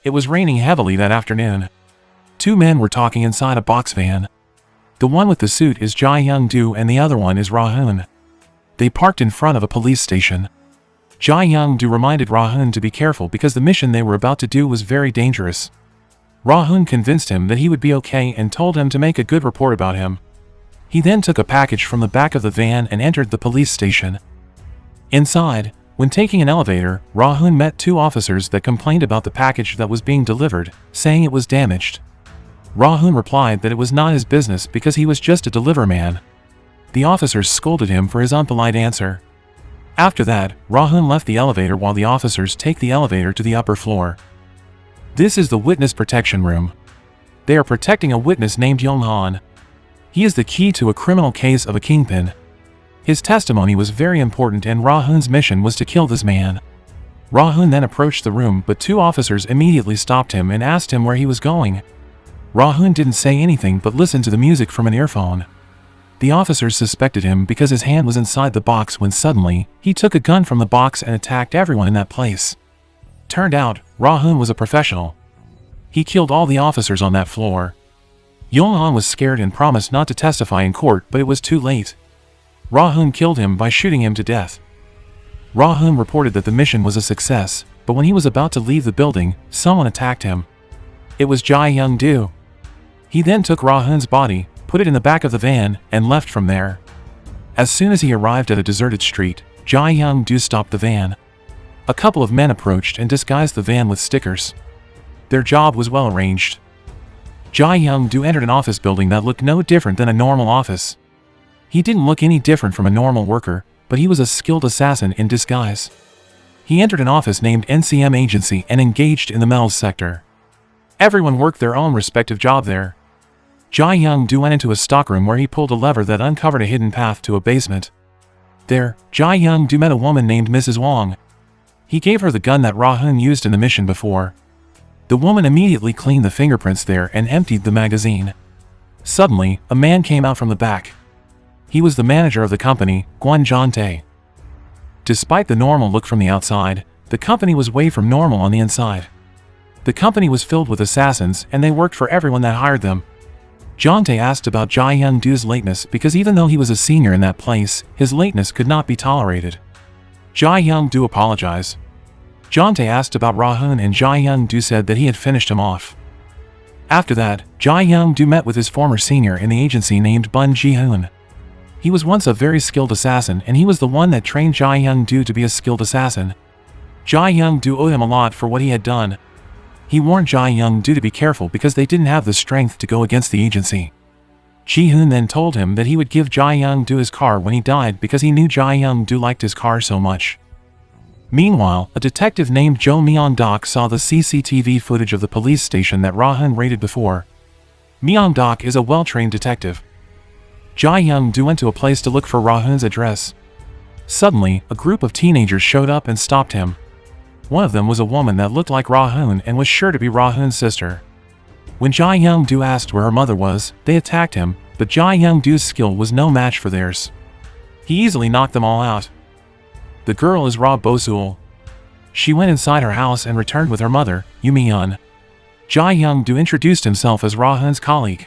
It was raining heavily that afternoon. Two men were talking inside a box van. The one with the suit is Jae-young-do and the other one is Ra-hoon. They parked in front of a police station. Jae-young-do reminded Ra-hoon to be careful because the mission they were about to do was very dangerous. Ra-hoon convinced him that he would be okay and told him to make a good report about him. He then took a package from the back of the van and entered the police station. Inside, when taking an elevator, Ra-hoon met two officers that complained about the package that was being delivered, saying it was damaged. Ra-hoon replied that it was not his business because he was just a deliver man. The officers scolded him for his unpolite answer. After that, Ra-hoon left the elevator while the officers take the elevator to the upper floor. This is the witness protection room. They are protecting a witness named Yong-han. He is the key to a criminal case of a kingpin. His testimony was very important and Ra-hoon's mission was to kill this man. Ra-hoon then approached the room but two officers immediately stopped him and asked him where he was going. Ra-hoon didn't say anything but listened to the music from an earphone. The officers suspected him because his hand was inside the box when suddenly, he took a gun from the box and attacked everyone in that place. Turned out, Ra-hoon was a professional. He killed all the officers on that floor. Yong-han was scared and promised not to testify in court but it was too late. Ra-hoon killed him by shooting him to death. Ra-hoon reported that the mission was a success, but when he was about to leave the building, someone attacked him. It was Jae-young-do. He then took Ra-hoon's body, put it in the back of the van, and left from there. As soon as he arrived at a deserted street, Jae-young-do stopped the van. A couple of men approached and disguised the van with stickers. Their job was well arranged. Jae-young-do entered an office building that looked no different than a normal office. He didn't look any different from a normal worker, but he was a skilled assassin in disguise. He entered an office named NCM Agency and engaged in the metals sector. Everyone worked their own respective job there. Jae-young-do went into a stockroom where he pulled a lever that uncovered a hidden path to a basement. There, Jae-young-do met a woman named Mrs. Wong. He gave her the gun that Ra-hoon used in the mission before. The woman immediately cleaned the fingerprints there and emptied the magazine. Suddenly, a man came out from the back. He was the manager of the company, Gwon Jong-tae. Despite the normal look from the outside, the company was way from normal on the inside. The company was filled with assassins and they worked for everyone that hired them. Jong-tae asked about Jae-young-do's lateness because even though he was a senior in that place, his lateness could not be tolerated. Jae-young-do apologized. Jong-tae asked about Ra-hoon and Jae-young-do said that he had finished him off. After that, Jae-young-do met with his former senior in the agency named Bun Ji-hoon. He was once a very skilled assassin and he was the one that trained Jae-young-do to be a skilled assassin. Jae-young-do owed him a lot for what he had done. He warned Jae-young-do to be careful because they didn't have the strength to go against the agency. Ji-hoon then told him that he would give Jae-young-do his car when he died because he knew Jae-young-do liked his car so much. Meanwhile, a detective named Jo Myung-dok saw the CCTV footage of the police station that Ra-hoon raided before. Myung-dok is a well-trained detective. Jae-young-do went to a place to look for Ra-hoon's address. Suddenly, a group of teenagers showed up and stopped him. One of them was a woman that looked like Ra-hoon and was sure to be Ra-hoon's sister. When Jae-young-do asked where her mother was, they attacked him, but Jae-young-do's skill was no match for theirs. He easily knocked them all out. The girl is Ra Bo-seul. She went inside her house and returned with her mother, Yu-mi-yeon. Jae-young-do introduced himself as Ra-hoon's colleague.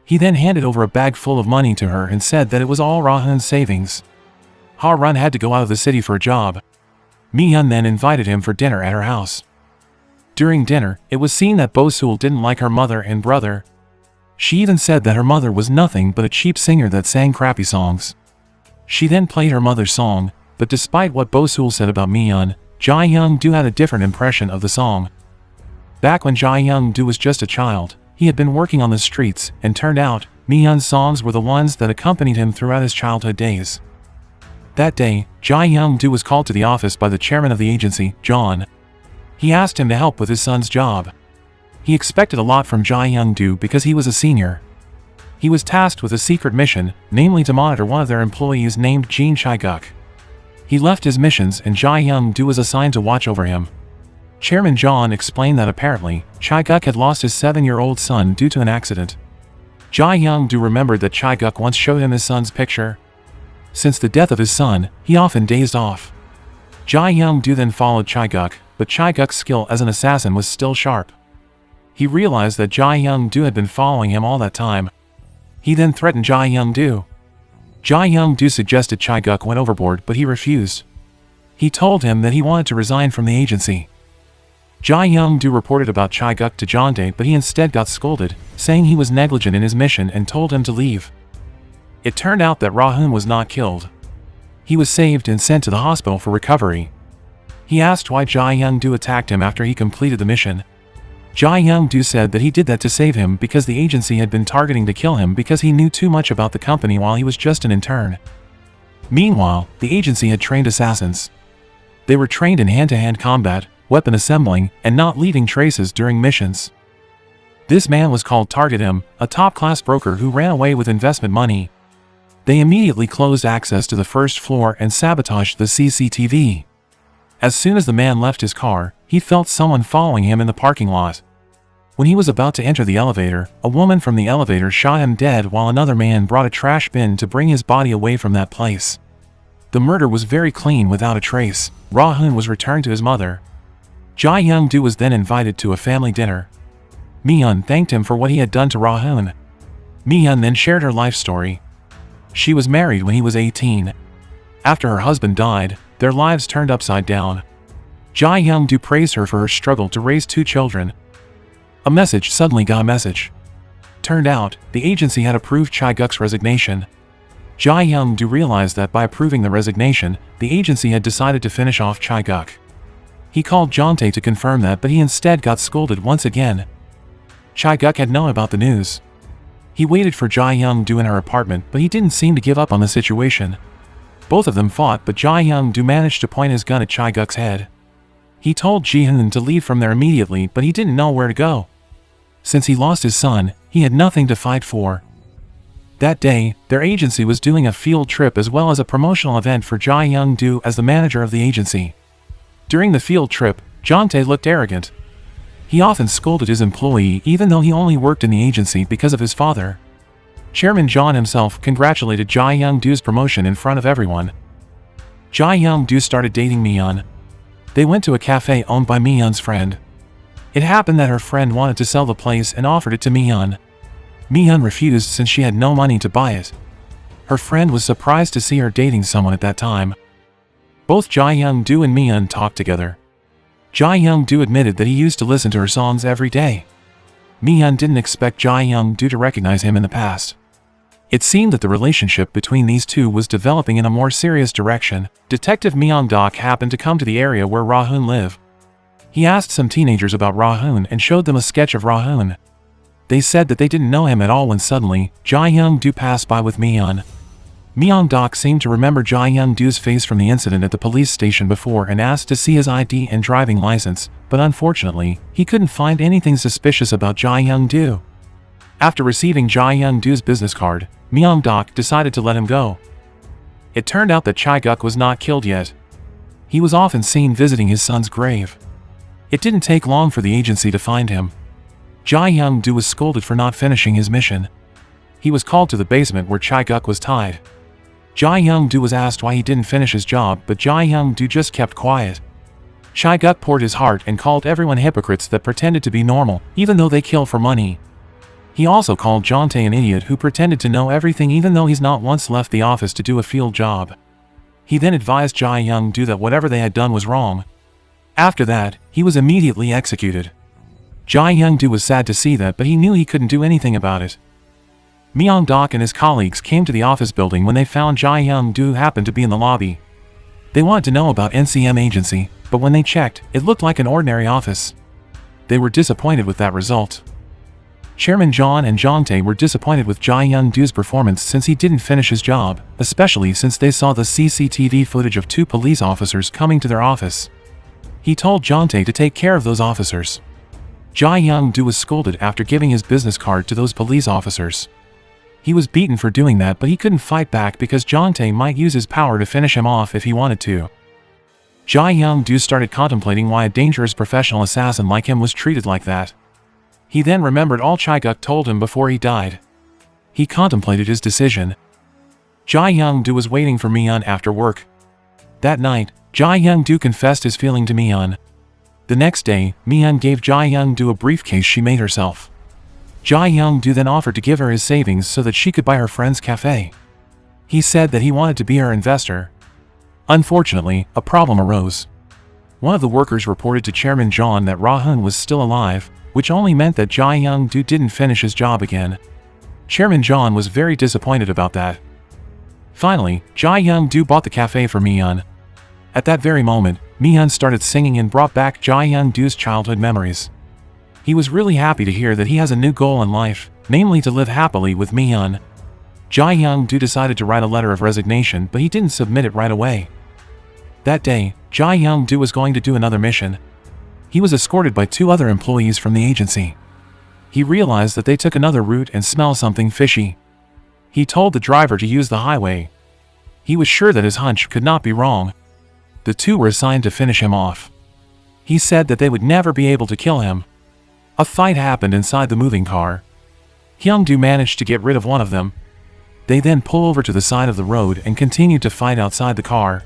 He then handed over a bag full of money to her and said that it was all Ra-hoon's savings. Ha-run had to go out of the city for a job. Mi-yeon then invited him for dinner at her house. During dinner, it was seen that Bo-seul didn't like her mother and brother. She even said that her mother was nothing but a cheap singer that sang crappy songs. She then played her mother's song, but despite what Bo-seul said about Mi-yeon, Jae-young-do had a different impression of the song. Back when Jae-young-do was just a child, he had been working on the streets, and turned out, Mi-yeon's songs were the ones that accompanied him throughout his childhood days. That day, Jae-young-do was called to the office by the chairman of the agency, John. He asked him to help with his son's job. He expected a lot from Jae-young-do because he was a senior. He was tasked with a secret mission, namely to monitor one of their employees named Jin Chae-guk. He left his missions and Jae-young-do was assigned to watch over him. Chairman John explained that apparently, Chae-guk had lost his 7-year-old son due to an accident. Jae-young-do remembered that Chae-guk once showed him his son's picture. Since the death of his son, he often dazed off. Jae-young-do then followed Chae-guk, but Chae-guk's skill as an assassin was still sharp. He realized that Jae Young-do had been following him all that time. He then threatened Jae Young-do. Jae Young-do suggested Chae-guk went overboard, but he refused. He told him that he wanted to resign from the agency. Jae Young-do reported about Chae-guk to Jontae, but he instead got scolded, saying he was negligent in his mission and told him to leave. It turned out that Ra-hoon was not killed. He was saved and sent to the hospital for recovery. He asked why Jae Young-do attacked him after he completed the mission. Jae Young-do said that he did that to save him because the agency had been targeting to kill him because he knew too much about the company while he was just an intern. Meanwhile, the agency had trained assassins. They were trained in hand-to-hand combat, weapon assembling, and not leaving traces during missions. This man was called Target M, a top-class broker who ran away with investment money. They immediately closed access to the first floor and sabotaged the CCTV. As soon as the man left his car, he felt someone following him in the parking lot. When he was about to enter the elevator, a woman from the elevator shot him dead while another man brought a trash bin to bring his body away from that place. The murder was very clean without a trace. Ra-hoon was returned to his mother. Jae Young-do was then invited to a family dinner. Mi-hyun thanked him for what he had done to Ra-hoon. Mi-hyun then shared her life story. She was married when he was 18. After her husband died, their lives turned upside down. Jae Young-do praised her for her struggle to raise 2 children. A message suddenly got a message. Turned out, the agency had approved Chae-guk's resignation. Jae Young-do realized that by approving the resignation, the agency had decided to finish off Chae-guk. He called Jontae to confirm that, but he instead got scolded once again. Chae-guk had known about the news. He waited for Jae Young-do in her apartment, but he didn't seem to give up on the situation. Both of them fought, but Jae Young-do managed to point his gun at Chae-guk's head. He told Ji-hyun to leave from there immediately, but he didn't know where to go. Since he lost his son, he had nothing to fight for. That day, their agency was doing a field trip as well as a promotional event for Jae Young-do as the manager of the agency. During the field trip, Jontae looked arrogant. He often scolded his employee even though he only worked in the agency because of his father. Chairman John himself congratulated Jae Young-do's promotion in front of everyone. Jae Young-do started dating Mi-hyun. They went to a cafe owned by Mi-hyun's friend. It happened that her friend wanted to sell the place and offered it to Mi-hyun. Mi-hyun refused since she had no money to buy it. Her friend was surprised to see her dating someone at that time. Both Jae Young-do and Mi-hyun talked together. Jae Young-do admitted that he used to listen to her songs every day. Mi-hyun didn't expect Jae Young-do to recognize him in the past. It seemed that the relationship between these two was developing in a more serious direction. Detective Myung-dok happened to come to the area where Ra-hoon lived. He asked some teenagers about Ra-hoon and showed them a sketch of Ra-hoon. They said that they didn't know him at all when suddenly, Jae Young-do passed by with Mi-hyun. Myung-dok seemed to remember Jae Young-do's face from the incident at the police station before and asked to see his ID and driving license, but unfortunately, he couldn't find anything suspicious about Jae Young-do. After receiving Jae Young-do's business card, Myung-dok decided to let him go. It turned out that Chae-guk was not killed yet. He was often seen visiting his son's grave. It didn't take long for the agency to find him. Jae Young-do was scolded for not finishing his mission. He was called to the basement where Chae-guk was tied. Jae Young-do was asked why he didn't finish his job, but Jae Young-do just kept quiet. Chae-guk poured his heart and called everyone hypocrites that pretended to be normal, even though they kill for money. He also called Jontae an idiot who pretended to know everything even though he's not once left the office to do a field job. He then advised Jae Young-do that whatever they had done was wrong. After that, he was immediately executed. Jae Young-do was sad to see that, but he knew he couldn't do anything about it. Myung-dok and his colleagues came to the office building when they found Jae Young-do happened to be in the lobby. They wanted to know about NCM agency, but when they checked, it looked like an ordinary office. They were disappointed with that result. Chairman John and Jontae were disappointed with Jae Young-do's performance since he didn't finish his job, especially since they saw the CCTV footage of 2 police officers coming to their office. He told Jontae to take care of those officers. Jae Young-do was scolded after giving his business card to those police officers. He was beaten for doing that, but he couldn't fight back because Jontae might use his power to finish him off if he wanted to. Jae Young-do started contemplating why a dangerous professional assassin like him was treated like that. He then remembered all Chae-guk told him before he died. He contemplated his decision. Jae Young-do was waiting for Mi-hyun after work. That night, Jae Young-do confessed his feeling to Mi-hyun. The next day, Mi-hyun gave Jae-young-do a briefcase she made herself. Jae-young-do then offered to give her his savings so that she could buy her friend's cafe. He said that he wanted to be her investor. Unfortunately, a problem arose. One of the workers reported to Chairman John that Ra-hun was still alive, which only meant that Jae-young-do didn't finish his job again. Chairman John was very disappointed about that. Finally, Jae-young-do bought the cafe for Mi-hyun. At that very moment, Mi-hyun started singing and brought back Jae-young-do's childhood memories. He was really happy to hear that he has a new goal in life, namely to live happily with Mi-hyun. Jae-young-do decided to write a letter of resignation, but he didn't submit it right away. That day, Jae-young-do was going to do another mission. He was escorted by 2 other employees from the agency. He realized that they took another route and smelled something fishy. He told the driver to use the highway. He was sure that his hunch could not be wrong. The 2 were assigned to finish him off. He said that they would never be able to kill him. A fight happened inside the moving car. Hyung-do managed to get rid of one of them. They then pull over to the side of the road and continued to fight outside the car.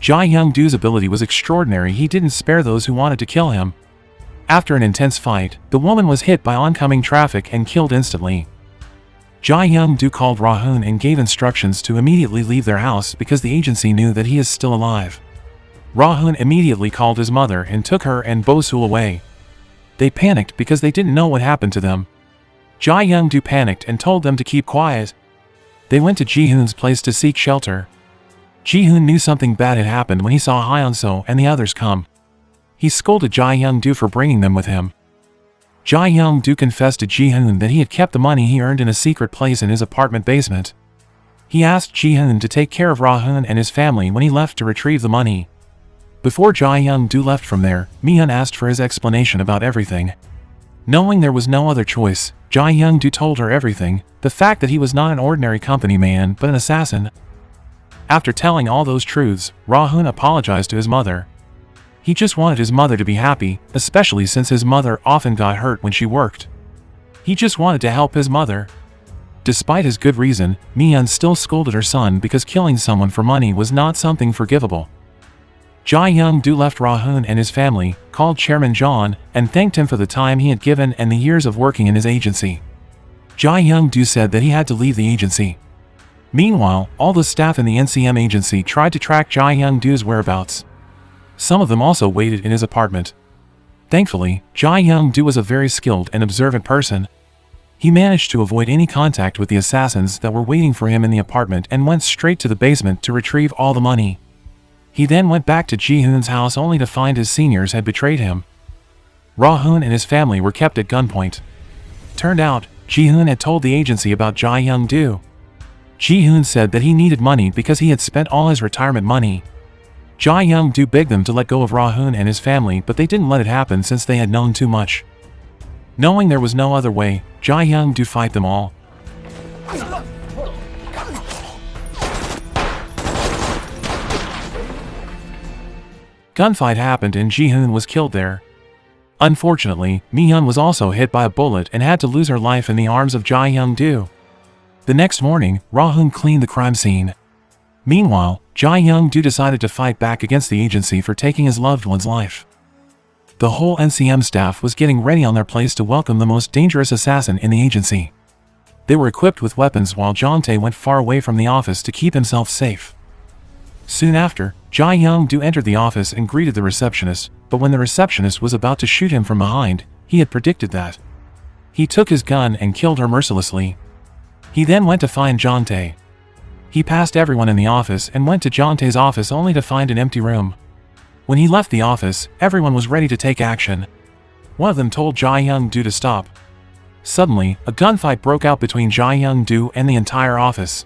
Jae-young-do's ability was extraordinary. He didn't spare those who wanted to kill him. After an intense fight, the woman was hit by oncoming traffic and killed instantly. Jae-young-do called Ra-hun and gave instructions to immediately leave their house because the agency knew that he is still alive. Ra-hun immediately called his mother and took her and Bo-sul away. They panicked because they didn't know what happened to them. Jae-young-do panicked and told them to keep quiet. They went to Ji-hoon's place to seek shelter. Ji-hoon knew something bad had happened when he saw Hyun-soo and the others come. He scolded Jae-young-do for bringing them with him. Jae-young-do confessed to Ji-hoon that he had kept the money he earned in a secret place in his apartment basement. He asked Ji-hoon to take care of Ra-hun and his family when he left to retrieve the money. Before Jae-young-do left from there, Mi-hyun asked for his explanation about everything. Knowing there was no other choice, Jae-young-do told her everything, the fact that he was not an ordinary company man but an assassin. After telling all those truths, Ra-hun apologized to his mother. He just wanted his mother to be happy, especially since his mother often got hurt when she worked. He just wanted to help his mother. Despite his good reason, Mi-hyun still scolded her son because killing someone for money was not something forgivable. Jae-young-do left Ra-hun and his family, called Chairman John, and thanked him for the time he had given and the years of working in his agency. Jae-young-do said that he had to leave the agency. Meanwhile, all the staff in the NCM agency tried to track Jae-young-do's whereabouts. Some of them also waited in his apartment. Thankfully, Jae-young-do was a very skilled and observant person. He managed to avoid any contact with the assassins that were waiting for him in the apartment and went straight to the basement to retrieve all the money. He then went back to Ji-hoon's house only to find his seniors had betrayed him. Ra-hun and his family were kept at gunpoint. Turned out, Ji-hoon had told the agency about Jae-young-do. Ji-hoon said that he needed money because he had spent all his retirement money. Jae-young-do begged them to let go of Ra-hun and his family, but they didn't let it happen since they had known too much. Knowing there was no other way, Jae-young-do fight them all. Gunfight happened and Ji-hoon was killed there. Unfortunately, Mi-hyun was also hit by a bullet and had to lose her life in the arms of Jae-young-do. The next morning, Ra-hun cleaned the crime scene. Meanwhile, Jae-young-do decided to fight back against the agency for taking his loved one's life. The whole NCM staff was getting ready on their place to welcome the most dangerous assassin in the agency. They were equipped with weapons while Jeon-tae went far away from the office to keep himself safe. Soon after, Jae-young-do entered the office and greeted the receptionist, but when the receptionist was about to shoot him from behind, he had predicted that. He took his gun and killed her mercilessly. He then went to find Jeon-tae. He passed everyone in the office and went to Jeon-tae's office only to find an empty room. When he left the office, everyone was ready to take action. One of them told Jae-young-do to stop. Suddenly, a gunfight broke out between Jae-young-do and the entire office.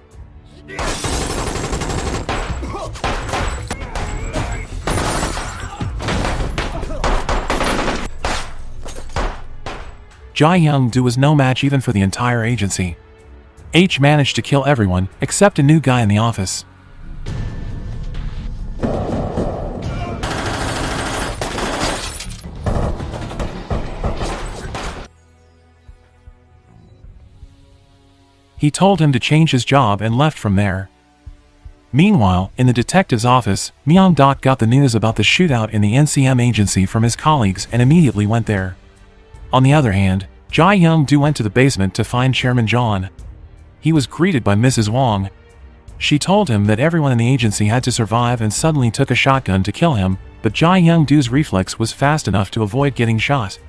Jae-young-do was no match even for the entire agency. H managed to kill everyone, except a new guy in the office. He told him to change his job and left from there. Meanwhile, in the detective's office, Myung-dok got the news about the shootout in the NCM agency from his colleagues and immediately went there. On the other hand, Jae-young-do went to the basement to find Chairman John. He was greeted by Mrs. Wong. She told him that everyone in the agency had to survive and suddenly took a shotgun to kill him, but Jae-young-do's reflex was fast enough to avoid getting shot.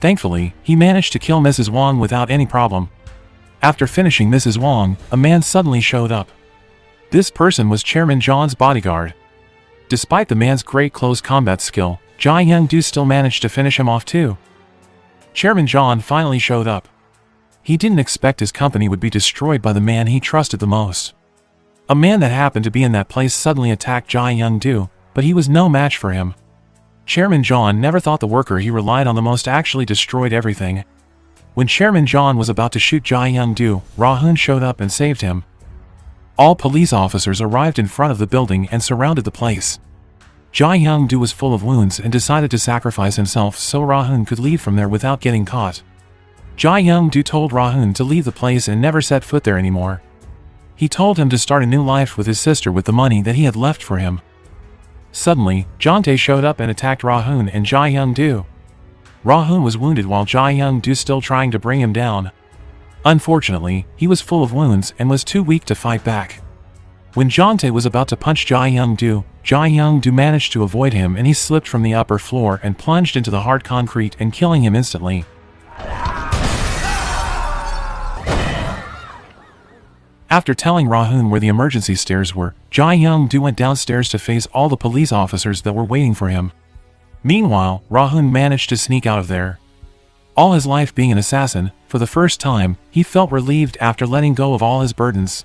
Thankfully, he managed to kill Mrs. Wong without any problem. After finishing Mrs. Wong, a man suddenly showed up. This person was Chairman John's bodyguard. Despite the man's great close combat skill, Jae-young-do still managed to finish him off too. Chairman John finally showed up. He didn't expect his company would be destroyed by the man he trusted the most. A man that happened to be in that place suddenly attacked Jae-young-do, but he was no match for him. Chairman John never thought the worker he relied on the most actually destroyed everything. When Chairman John was about to shoot Jae-young-do, Ra-hoon showed up and saved him. All police officers arrived in front of the building and surrounded the place. Jae-young-do was full of wounds and decided to sacrifice himself so Ra-hoon could leave from there without getting caught. Jae-young-do told Ra-hoon to leave the place and never set foot there anymore. He told him to start a new life with his sister with the money that he had left for him. Suddenly, Jontae showed up and attacked Ra-hoon and Jae-young-do. Ra-hoon was wounded while Jae-young-do still trying to bring him down. Unfortunately, he was full of wounds and was too weak to fight back. When Jontae was about to punch Jae-young-do managed to avoid him and he slipped from the upper floor and plunged into the hard concrete and killing him instantly. After telling Ra-hoon where the emergency stairs were, Jae-young-do went downstairs to face all the police officers that were waiting for him. Meanwhile, Ra-hoon managed to sneak out of there. All his life being an assassin, for the first time, he felt relieved after letting go of all his burdens.